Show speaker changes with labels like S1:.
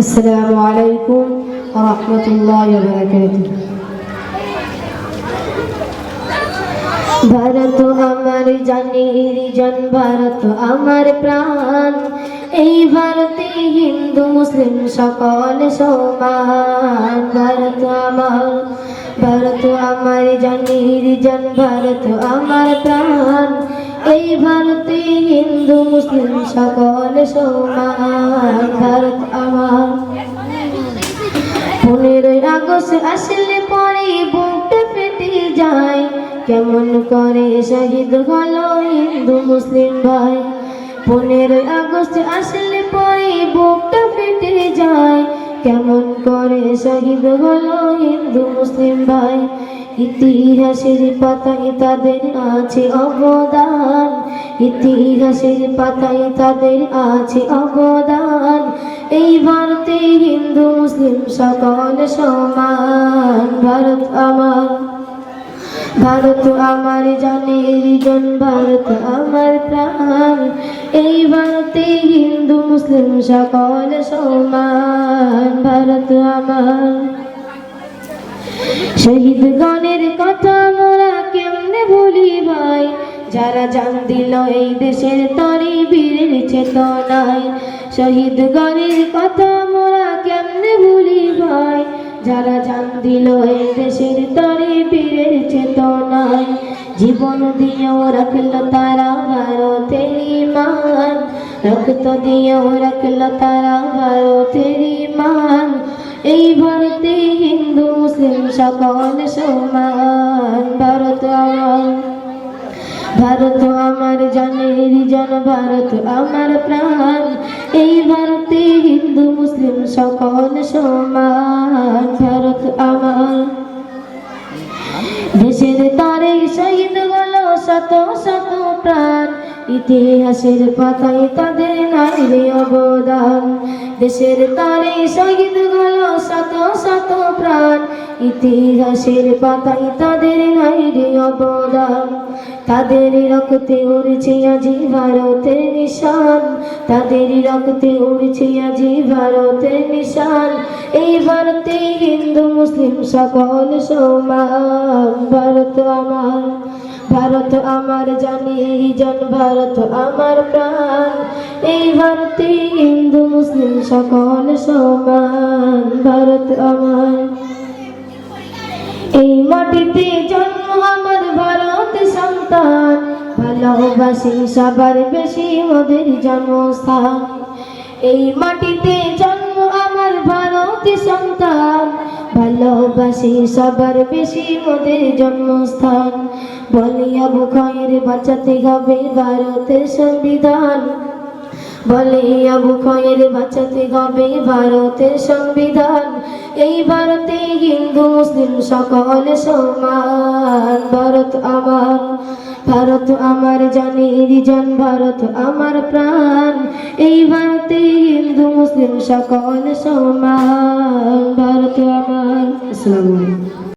S1: আসসালামু আলাইকুম ওয়া রাহমাতুল্লাহি ওয়া বারাকাতুহু। ভারত আমার জানের জন, ভারত আমার প্রাণ, এই ভারতে হিন্দু মুসলিম সকল সমান। ভারত আমার জানের জন, ভারত আমার প্রাণ, এই ভারতে হিন্দু মুসলিম সকল সমান। ভারত আমার 15ই আগস্ট আসলে পরে বুকটা ফেটে যায়, কেমন করে শহীদ হলো হিন্দু মুসলিম ভাই। 15ই আগস্ট আসলে পরে বুকটা ফেটে যায়, কেমন করে শহীদ হলো হিন্দু মুসলিম ভাই। ইতিহাসের পাতায় তাদের আছে অবদান, ইতিহাসের পাতায় তাদের আছে অবদান, এই ভারতে হিন্দু মুসলিম সকল সমান। ভারত আমার জানের জন, ভারত আমার প্রাণ, এই ভারতে হিন্দু মুসলিম সকল সমান। ভারত আমার শহীদ গণের কথা মোরা কেমনে ভুলি ভাই, যারা জান দিল এই দেশের তরে বীরের চেতনায়। শহীদ গণের কথা মোরা কেমনে ভুলি ভাই, যারা জান দিল এই দেশের তরে বীরের চেতনায়। জীবন দিয়েও রাখল তারা ভারতের মান, রক্ত দিয়েও রাখল তারা ভারতের মান, এই ভারতে হিন্দু মুসলিম সকল সমান। ভারত আমার জানের জন, ভারত আমার প্রাণ, এই ভারতে হিন্দু মুসলিম সকল সমান। ভারত আমার দেশের তরে শহীদ হলো শত শত প্রাণ, ইতিহাসের পাতায় তাদের নাই রে অবদান। দেশের তরে শহীদ হলো শত শত প্রাণ, ইতিহাসের পাতায় তাদের নাই রে অবদান। তাদের রক্তে উড়ছে আজি ভারতের নিশান, তাদের রক্তে উড়ছে আজি ভারতের নিশান, এই ভারতে হিন্দু মুসলিম সকল সমান। ভারত আমার জানের জন, ভারত আমার প্রাণ, এই ভারতে হিন্দু মুসলিম সকল সমান। ভারত আমার এই মাটিতে জন্ম আমার ভারত সন্তান, ভালোবাসি সবার বেশি মোদের জন্মস্থান। এই মাটিতে জন্ম আমার ভারত সন্তান, ভালোবাসি সবার বেশি মোদের জন্মস্থান। বলি আবু খয়ের বাঁচাতে হবে ভারতের সংবিধান, বলে আবু খয়ের বাঁচাতে হবে ভারতের সংবিধান, এই ভারতে হিন্দু মুসলিম সকল সমান। ভারত আমার জানের জন, ভারত আমার প্রাণ, এই ভারতে হিন্দু মুসলিম সকল সমান। ভারত আমার। আসসালামু আলাইকুম।